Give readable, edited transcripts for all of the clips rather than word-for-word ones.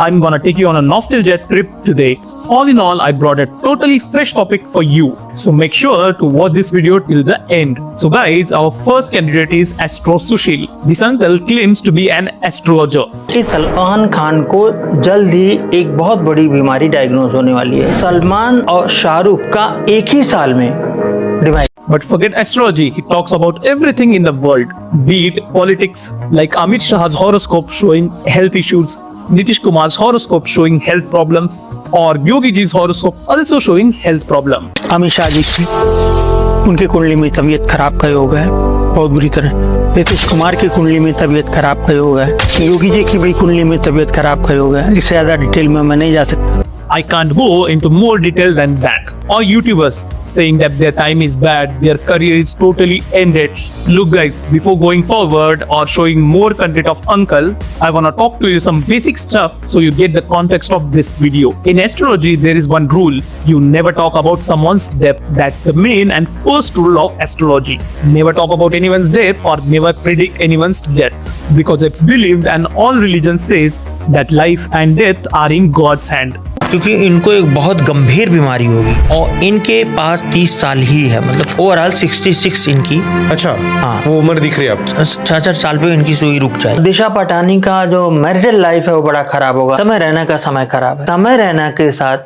I'm gonna take you on a nostalgia trip today. All in all, I brought a totally fresh topic for you. So make sure to watch this video till the end. So guys, our first candidate is Astro Sushil. This uncle claims to be an astrologer. कि सलमान खान को जल्द ही एक बहुत बड़ी बीमारी diagnose होने वाली है। सलमान और शाहरुख का एक ही साल में device. But forget astrology, he talks about everything in the world, be it politics, like Amit Shah's horoscope showing health issues, Nitish Kumar's horoscope showing health problems, or Yogi Ji's horoscope also showing health problem. Amit Shah ji की उनकी कुंडली में तबीयत खराब का योग है बहुत बुरी तरह। नीतीश कुमार की कुंडली में तबीयत खराब का योग है। योगी जी की भी कुंडली में तबीयत खराब का योग है। इससे ज्यादा डिटेल में मैं नहीं जा सकता। I can't go into more detail than that. Or YouTubers saying that their time is bad, their career is totally ended. Look guys, before going forward or showing more content of Uncle, I wanna talk to you some basic stuff so you get the context of this video. In astrology, there is one rule. You never talk about someone's death. That's the main and first rule of astrology. Never talk about anyone's death or never predict anyone's death. Because it's believed and all religions says that life and death are in God's hand. क्योंकि इनको एक बहुत गंभीर बीमारी होगी और इनके पास 30 साल ही है, मतलब ओवरऑल 66 इनकी। अच्छा हाँ, वो उम्र दिख रही है आपको। 66 साल पे इनकी सुई रुक जाए। दिशा पटानी का जो मैरिटल लाइफ है वो बड़ा खराब होगा। समय रैना का समय खराब है। समय रैना के साथ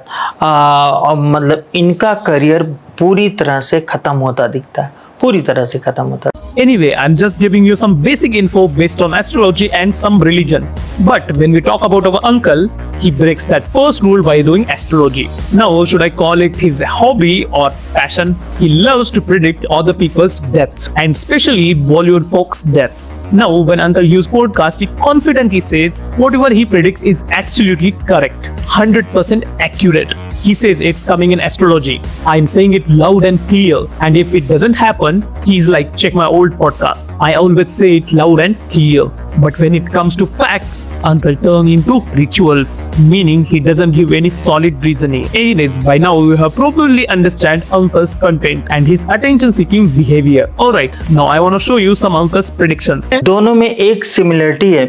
मतलब इनका करियर पूरी तरह से खत्म होता दिखता है, पूरी तरह से खत्म होता है। Anyway, I'm just giving you some basic info based on astrology and some religion. But when we talk about our uncle, he breaks that first rule by doing astrology. Now, should I call it his hobby or passion? He loves to predict other people's deaths, and especially Bollywood folks' deaths. Now, when Uncle Hugh's podcast, he confidently says whatever he predicts is absolutely correct, 100% accurate. He says it's coming in astrology. I'm saying it loud and clear. And if it doesn't happen, he's like, check my old podcast. I always say it loud and clear. But when it comes to facts, Uncle turns into rituals, meaning he doesn't give any solid reasoning. Anyways, by now you have probably understand Uncle's content and his attention-seeking behavior. Alright, now I want to show you some Uncle's predictions. दोनों में एक similarity है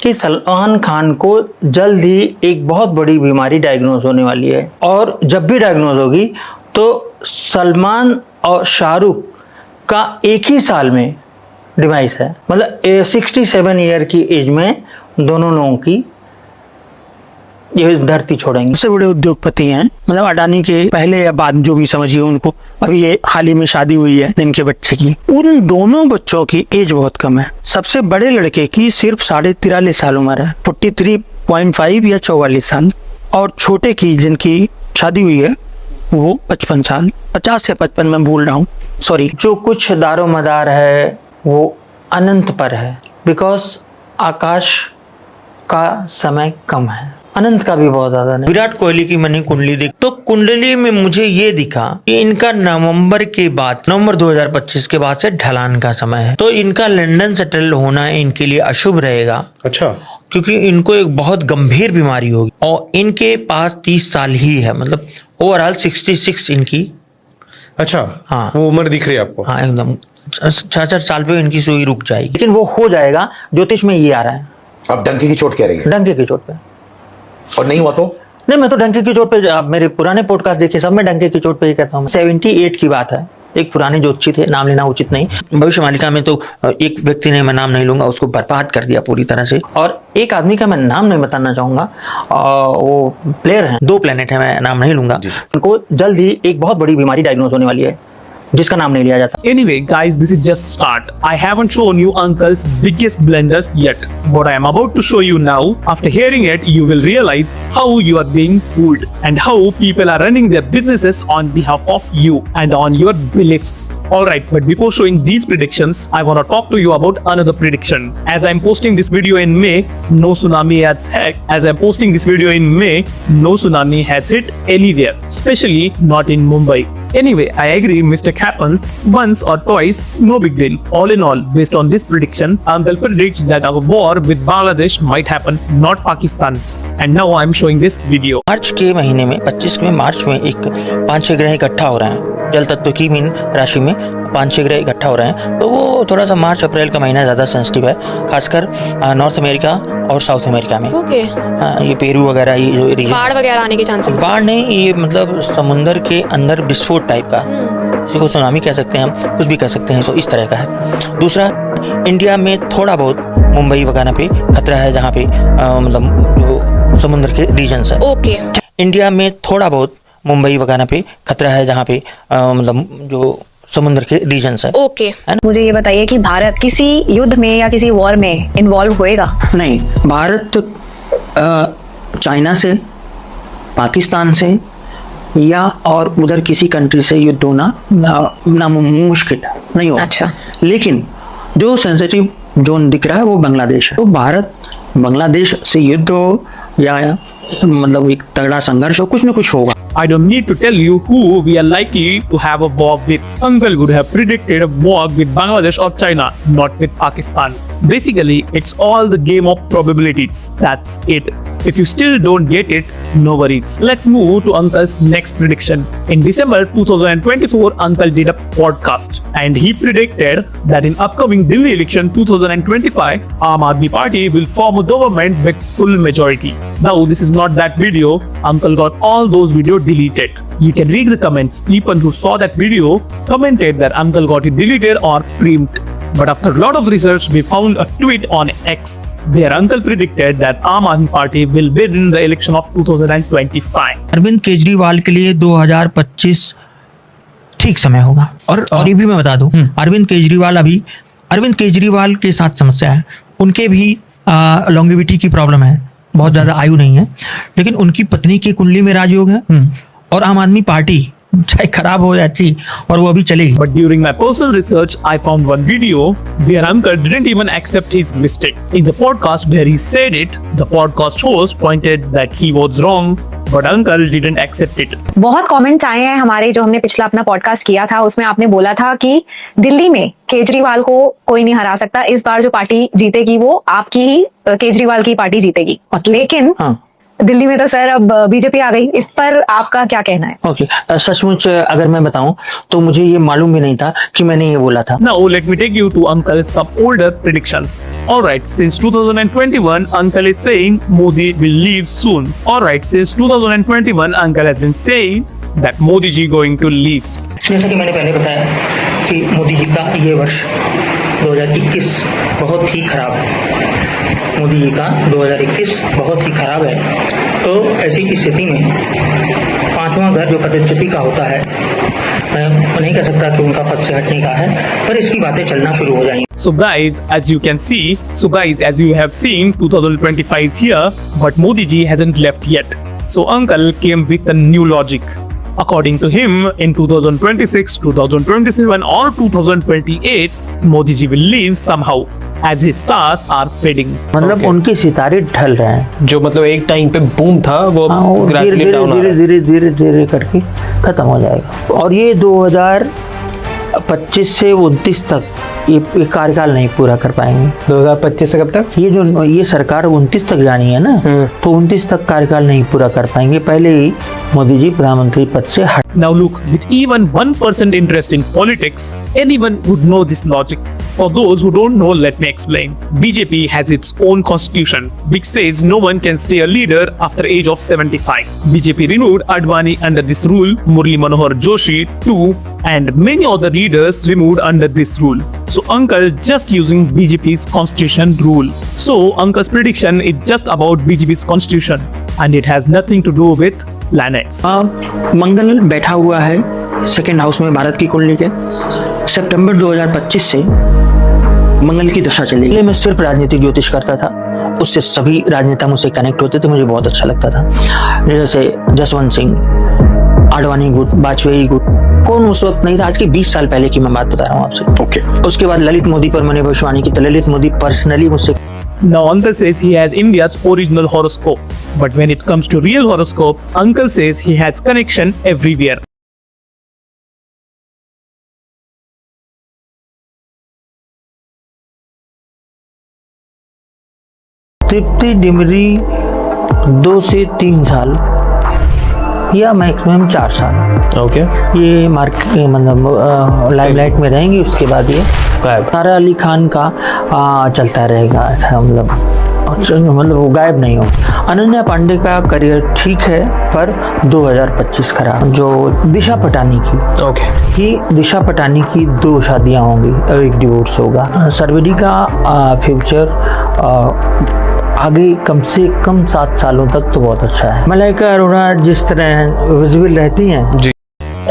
कि सलमान खान को जल्द ही एक बहुत बड़ी बीमारी डायग्नोज होने वाली है और जब भी डायग्नोज होगी तो सलमान और शाहरुख का एक ही साल में डिवाइस है। मतलब 67 ईयर की एज में दोनों लोगों की ये धरती छोड़ेंगे। सबसे बड़े उद्योगपति हैं, मतलब अडानी के पहले या बाद जो भी समझिए उनको। अभी ये हाल ही में शादी हुई है इनके बच्चे की। उन दोनों बच्चों की एज बहुत कम है। सबसे बड़े लड़के की सिर्फ 43.5 साल उम्र है, 43.5 या 44 साल, और छोटे की जिनकी शादी हुई है वो 55 साल, 50 या 55 में भूल रहा हूँ, सॉरी। जो कुछ दारोमदार है वो अनंत पर है, बिकॉज आकाश का समय कम है, अनंत का भी बहुत ज्यादा नहीं। विराट कोहली की मैंने कुंडली देखी तो कुंडली में मुझे ये दिखा कि इनका नवंबर 2025 के बाद से ढलान का समय है, तो इनका लंदन सेटल होना इनके लिए अशुभ रहेगा। अच्छा, क्योंकि इनको एक बहुत गंभीर बीमारी होगी और इनके पास 30 साल ही है, मतलब ओवरऑल 66 इनकी। अच्छा हाँ, वो उम्र दिख रही है आपको। हाँ, एकदम 66 साल पे इनकी सुई रुक जाएगी। लेकिन वो हो जाएगा, ज्योतिष में ये आ रहा है। अब डंके की चोट कह रही है? डंके की चोट पे। और नहीं हुआ तो नहीं, मैं तो डंके की चोट पे, आप मेरे पुराने पॉडकास्ट देखिए, सब में डंके की चोट पे ही कहता हूँ। 78 की बात है, एक पुराने ज्योतिषी थे, नाम लेना उचित नहीं। भविष्य मालिका में तो एक व्यक्ति ने, मैं नाम नहीं लूंगा, उसको बर्बाद कर दिया पूरी तरह से। और एक आदमी का मैं नाम नहीं बताना चाहूंगा, वो प्लेयर हैं, 2 प्लेनेट है, मैं नाम नहीं लूंगा। उनको जल्द ही एक बहुत बड़ी बीमारी डायग्नोज होने वाली है जिसका नाम नहीं लिया जाता। Anyway, guys, this is just start. I haven't shown you Uncle's biggest blunders yet. What I am about to show you now, after hearing it, you will realize how you are being fooled and how people are running their businesses on behalf of you and on your beliefs. Alright, but before showing these predictions, I want to talk to you about another prediction. As I'm posting this video in May, no tsunami has hit. As I'm posting this video in May, no tsunami has hit anywhere, especially not in Mumbai. Anyway, I agree, mistake happens once or twice, no big deal. All in all, based on this prediction, Uncle predicts that our war with Bangladesh might happen, not Pakistan. And now I'm showing this video. मार्च के महीने में 25 में मार्च में एक 5-6 ग्रह इकट्ठा हो रहे हैं जल तत्व की मीन राशि में 5-6 ग्रह इकट्ठा हो रहे हैं, तो वो थोड़ा सा मार्च अप्रैल का महीना ज़्यादा सेंसिटिव है, खासकर नॉर्थ अमेरिका और साउथ अमेरिका में। ओके। हाँ, ये पेरू वगैरह, ये जो रीजन, बाढ़ वगैरह आने के चांसेस? बाढ़ नहीं, ये मतलब समुंदर के अंदर विस्फोट टाइप का, इसी को सुनामी कह सकते हैं हम, कुछ भी कह सकते हैं, सो इस तरह का है। दूसरा, इंडिया में थोड़ा बहुत मुंबई वगैरह पे खतरा है, जहाँ पे मतलब जो समुद्र के रीजन्स है। ओके। इंडिया में थोड़ा बहुत मुंबई वगैरह पे खतरा है, जहाँ पे मतलब जो समुद्र के रीजन्स है। ओके। मुझे ये बताइए कि भारत किसी युद्ध में या किसी वॉर में इन्वॉल्व होएगा? नहीं, भारत चाइना से, पाकिस्तान से या और उधर किसी कंट्री से युद्ध होना ना मुश्किल नहीं होगा। अच्छा। लेकिन जो सेंसिटिव जोन दिख रहा है वो बांग्लादेश है। तो भारत बांग्लादेश से युद्ध हो या मतलब एक तगड़ा संघर्ष हो, कुछ न कुछ होगा। I don't need to tell you who we are likely to have a war with. Uncle would have predicted a war with Bangladesh or China, not with Pakistan. Basically, it's all the game of probabilities. That's it. If you still don't get it, no worries. Let's move to Uncle's next prediction. In December 2024, Uncle did a podcast and he predicted that in upcoming Delhi election 2025, Aam Aadmi Party will form a government with full majority. Now, this is not that video. Uncle got all those videos deleted. You can read the comments. People who saw that video commented that Uncle got it deleted or trimmed. But after a lot of research, we found a tweet on X where Uncle predicted that Aam Aadmi Party will win in the election of 2025. Arvind Kejriwal के लिए 2025 ठीक समय होगा। और ये भी मैं बता दूं, अरविंद केजरीवाल के साथ समस्या है, उनके भी लॉन्गेविटी की प्रॉब्लम है, बहुत ज्यादा आयु नहीं है, लेकिन उनकी पत्नी की कुंडली में राजयोग है और आम आदमी पार्टी चाहे खराब हो या अच्छी, और वो अभी चलेगी। But during my personal research, I found one video where Uncle didn't even accept his mistake. In the podcast where he said it, the podcast host pointed that he was wrong, but Uncle didn't accept it. बहुत comments आए हैं हमारे, जो हमने पिछला अपना podcast किया था उसमें आपने बोला था कि दिल्ली में केजरीवाल को कोई नहीं हरा सकता, इस बार जो पार्टी जीतेगी वो आपकी ही केजरीवाल की पार्टी जीतेगी। लेकिन दिल्ली में तो सर अब बीजेपी आ गई, इस पर आपका क्या कहना है? ओके, सचमुच अगर मैं बताऊं तो मुझे ये मालूम भी नहीं था कि मैंने ये बोला था। Now let me take you to Uncle's some older predictions. Alright, since 2021, Uncle is saying Modi will leave soon. Alright, since 2021, Uncle has been saying that Modi ji going to leave. जैसा कि मैंने पहले बताया कि मोदी जी का ये वर्ष 2021 बहुत ही खराब है। मोदी जी का 2021 बहुत ही खराब है। तो ऐसी स्थिति में पांचवा घर जो पदच्युति का होता है, मैं नहीं कह सकता कि उनका पद से हटने का है, पर इसकी बातें चलना शुरू हो जाएंगी। So guys, as you have seen, 2025 is here, but Modi ji hasn't left yet. So Uncle came with a new logic. According to him, in 2026, 2027 or 2028, Modi ji will leave somehow as his stars are fading. मतलब उनके सितारे ढल रहे हैं, जो मतलब एक time पे बूम था वो ग्रेजुअली डाउन आ रहा है। धीरे करके खत्म हो जाएगा। और ये 2025 से 29 तक ये कार्यकाल नहीं पूरा कर पाएंगे। 2025 से कब तक? ये सरकार 29 तक जानी है ना, तो 29 तक कार्यकाल नहीं पूरा कर पाएंगे, पहले ही मोदी जी प्रधानमंत्री पद से हट। Now look, with even 1% interest in politics, anyone would know this logic. For those who don't know, let me explain. BJP has its own constitution, which says no one can stay a leader after age of 75. BJP removed Advani under this rule, Murli Manohar Joshi too, and many other leaders removed under this rule. So Uncle just using BJP's constitution rule. So Uncle's prediction is just about BJP's constitution, and it has nothing to do with planets. मंगल बैठा हुआ है second house में भारत की कुंडली के। सितंबर 2025 से मंगल की दशा चलेगी। पहले मैं सिर्फ राजनीतिक ज्योतिष करता था, उससे सभी राजनेता मुझसे कनेक्ट होते थे, मुझे बहुत अच्छा लगता था। जैसे जसवंत सिंह, आडवाणी गुट, वाजपेयी गुट, कौन उस वक्त नहीं था, आज के 20 साल पहले की मैं बात बता रहा हूँ आपसे। ओके। उसके बाद ललित मोदी पर मैंने भविष्यवाणी की, तो ललित मोदी पर्सनली मुझसे। Now Uncle says he has India's original horoscope, but when it comes to real horoscope, Uncle says he has connection everywhere. तृप्ति डिमरी 2 से 3 साल या मैक्सिमम 4 साल ओके ये मतलब लाइमलाइट में रहेंगी, उसके बाद ये गायब। सारा अली खान का चलता रहेगा ऐसा, मतलब वो गायब नहीं होगा। अनन्या पांडे का करियर ठीक है, पर 2025 खराब। जो दिशा पटानी की दिशा पटानी की 2 शादियां होंगी और 1 डिवोर्स होगा। सर्वेदी का फ्यूचर आगे कम से कम 7 सालों तक तो बहुत अच्छा है। मलाइका अरोड़ा जिस तरह विजिबल रहती हैं,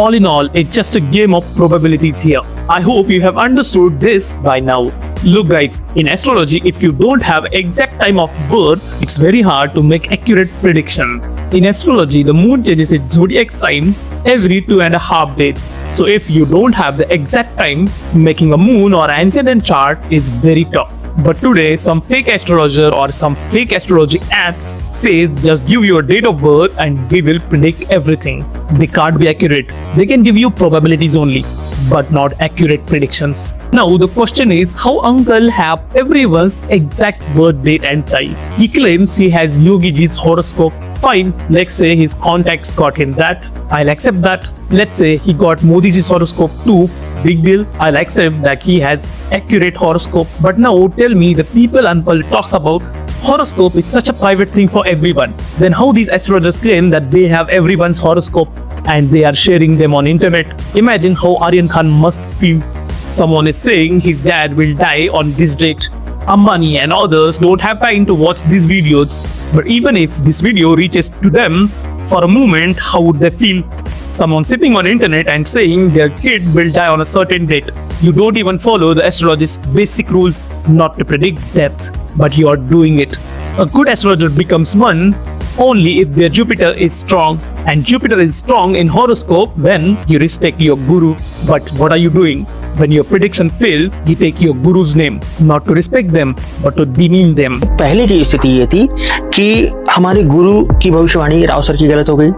All in all, it's just a game of probabilities here. I hope you have understood this by now. Look guys, in astrology, if you don't have exact time of birth, it's very hard to make accurate prediction. In astrology, the moon changes its zodiac sign every 2.5 days. So if you don't have the exact time, making a moon or ancient chart is very tough. But today, some fake astrologer or some fake astrology apps say just give your date of birth and we will predict everything. They can't be accurate. They can give you probabilities only, but not accurate predictions. Now the question is, how uncle have everyone's exact birth date and time? He claims he has Yogi Ji's horoscope. Fine, let's say his contacts got him that. I'll accept that. Let's say he got Modi Ji's horoscope too. Big deal. I'll accept that he has accurate horoscope. But now tell me, the people uncle talks about horoscope is such a private thing for everyone. Then how these astrologers claim that they have everyone's horoscope and they are sharing them on internet? Imagine how Aryan Khan must feel. Someone is saying his dad will die on this date. Ambani and others don't have time to watch these videos. But even if this video reaches to them for a moment, how would they feel? Someone sitting on internet and saying their kid will die on a certain date. You don't even follow the astrology's basic rules not to predict death, but you are doing it. A good astrologer becomes one only if their Jupiter is strong, and Jupiter is strong in horoscope when you respect your guru. But what are you doing? When your prediction fails, you take your guru's name, not to respect them, but to demean them. पहले की स्थिति ये थी कि हमारे गुरु की भविष्यवाणी Rao sir की गलत हो गई,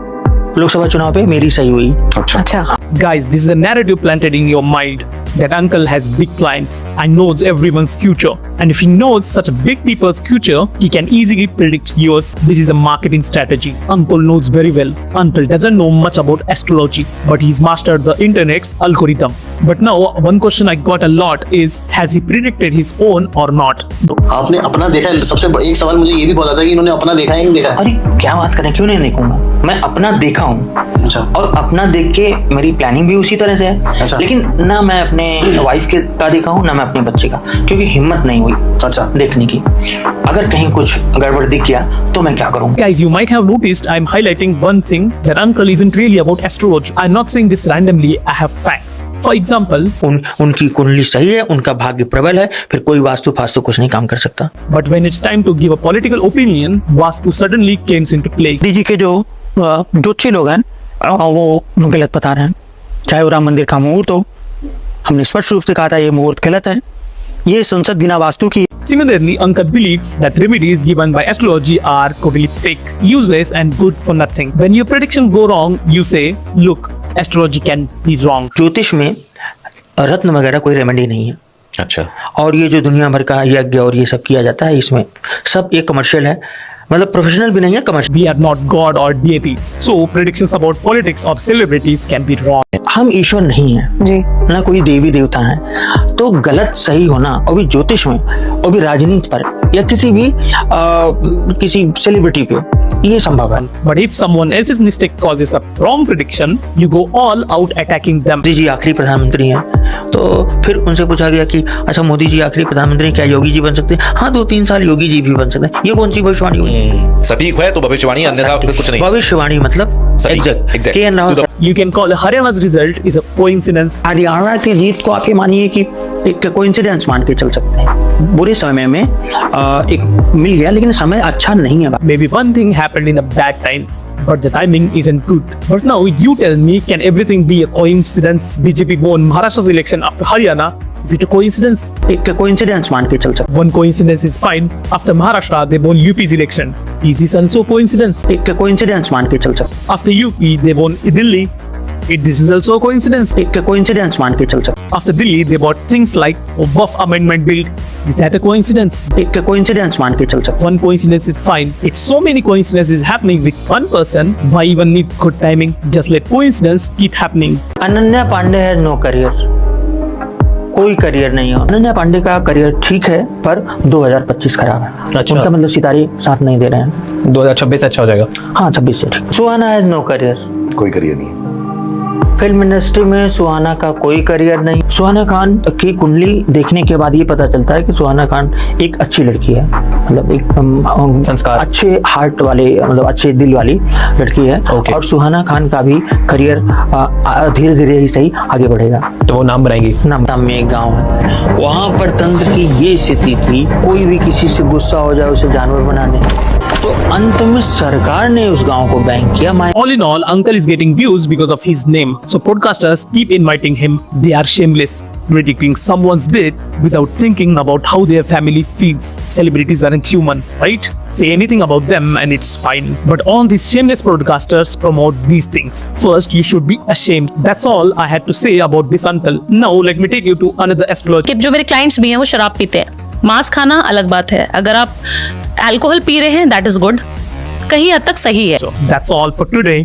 लोकसभा चुनाव पे मेरी सही हुई। अच्छा Guys, this is a narrative planted in your mind that uncle has big clients and knows everyone's future. And if he knows such a big people's future, he can easily predict yours. This is a marketing strategy. Uncle knows very well. Uncle doesn't know much about astrology, but he's mastered the internet's algorithm. But now, one question I got a lot is, has he predicted his own or not? आपने अपना देखा है? सबसे एक सवाल मुझे ये भी बोला था कि इन्होंने अपना देखा है या नहीं देखा है? अरे क्या बात करें, क्यों नहीं देखूंगा? मैं अपना देखा हूँ अच्छा। और अपना देख के मेरी प्लानिंग भी उसी तरह से है। अच्छा। लेकिन ना मैं अपने वाइफ के का देखा हूँ, ना मैं अपने बच्चे का, क्योंकि हिम्मत नहीं हुई अच्छा देखने की। अगर कहीं कुछ गड़बड़ दिख गया तो मैं क्या करूँ? Guys, you might have noticed I'm highlighting one thing, that uncle isn't really about astrology. I'm not saying this randomly, I have facts. For example, उनकी कुंडली सही है, उनका भाग्य प्रबल है, फिर कोई वास्तु फास्तु कुछ नहीं काम कर सकता। but when it's time to give a political opinion, Vastu suddenly comes into play. Modi ji के जो ज्योतिषी लोग हैं वो गलत बता रहे हैं। चाहे वो राम मंदिर का मुहूर्त हो, हमने स्पष्ट रूप से कहा था ये मुहूर्त गलत है। ये संसद बिना वास्तु की। Similarly, Uncle believes that remedies given by astrology are totally fake, useless and good for nothing. When your prediction go wrong, you say, look, astrology can be wrong. ज्योतिष में रत्न वगैरह कोई रेमेडी नहीं है। अच्छा और ये जो दुनिया भर का यज्ञ और ये सब किया जाता है, इसमें सब एक कमर्शियल है, मतलब प्रोफेशनल भी नहीं है, commercial. We are not God or deities, so predictions about politics or celebrities can be wrong. हम ईश्वर नहीं हैं, जी ना कोई देवी देवता है, तो गलत सही होना, और भी ज्योतिष में, और भी राजनीति पर, या किसी सेलिब्रिटी पे, ये संभव है। But if someone else's mistake causes a wrong prediction, you go all out attacking them. Modi ji आखिरी प्रधानमंत्री हैं, तो फिर उनसे पूछा गया कि अच्छा मोदी जी आखिरी प्रधानमंत्री, क्या योगी जी बन सकते हैं? हाँ, 2-3 साल योगी जी भी बन सकते हैं। ये कौन सी भविष्यवाणी हुई? सटीक है तो भविष्यवाणी, अन्यथा कुछ नहीं। भविष्यवाणी मतलब exact. K N Rao You can call Haryana's result is a coincidence. Haryana की जीत को आप ये मानिए कि एक कोइंसिडेंस मान के चल सकते हैं। बुरे समय में एक मिल गया, लेकिन समय अच्छा नहीं है। Maybe one thing happened in the bad times, but the timing isn't good. But now you tell me, can everything be a coincidence? BJP won Maharashtra's election after Haryana. Is it a coincidence? एक coincidence मान के चल सकते One coincidence is fine. After Maharashtra, they won UP's election. Is this also a coincidence? हैं। एक coincidence मान के चल सकते After UP, they won Delhi. This is also a coincidence. एक कोइंसिडेंस मान के चल सकते After Delhi, they bought things like Waqf Amendment Bill. Is that a coincidence? एक कोइंसिडेंस मान के चल सकते One coincidence is fine. If so many coincidences happening with one person, why even need good timing? Just let coincidence keep happening. Ananya Pandey है know career, कोई career नहीं है। अनन्या पांडे का करियर ठीक है पर 2025 खराब है। अच्छा। उनका मतलब सितारे साथ नहीं दे रहे हैं। 2026 अच्छा हो जाएगा। हाँ 26 से ठीक। सुहाना है नो करियर, कोई करियर नहीं है। फिल्म इंडस्ट्री में सुहाना का कोई करियर नहीं। सुहाना खान की कुंडली देखने के बाद ये पता चलता है कि सुहाना खान एक अच्छी लड़की है, मतलब एक संस्कार। अच्छे हार्ट वाले, मतलब अच्छे दिल वाली लड़की है। ओके। और सुहाना खान का भी करियर धीरे धीरे ही सही आगे बढ़ेगा। तो वो नाम बनाएंगी। नाम में एक गांव है, वहां पर तंत्र की ये स्थिति थी, कोई भी किसी से गुस्सा हो जाए उसे जानवर बना दे। तो अंत में सरकार ने उस गांव को बैंक किया। All in all, Uncle is getting views because of his name. So podcasters keep inviting him. They are shameless, predicting someone's death without thinking about how their family feels. Celebrities aren't human, right? Say anything about them and it's fine. But all these shameless broadcasters promote these things. First, you should be ashamed. That's all I had to say about this uncle. Now, let me take you to another astrologer. कि जो मेरे clients भी हैं वो शराब पीते हैं। मांस खाना अलग बात है, अगर आप अल्कोहल पी रहे हैं दैट इज गुड, कहीं हद तक सही है। So, that's all for today.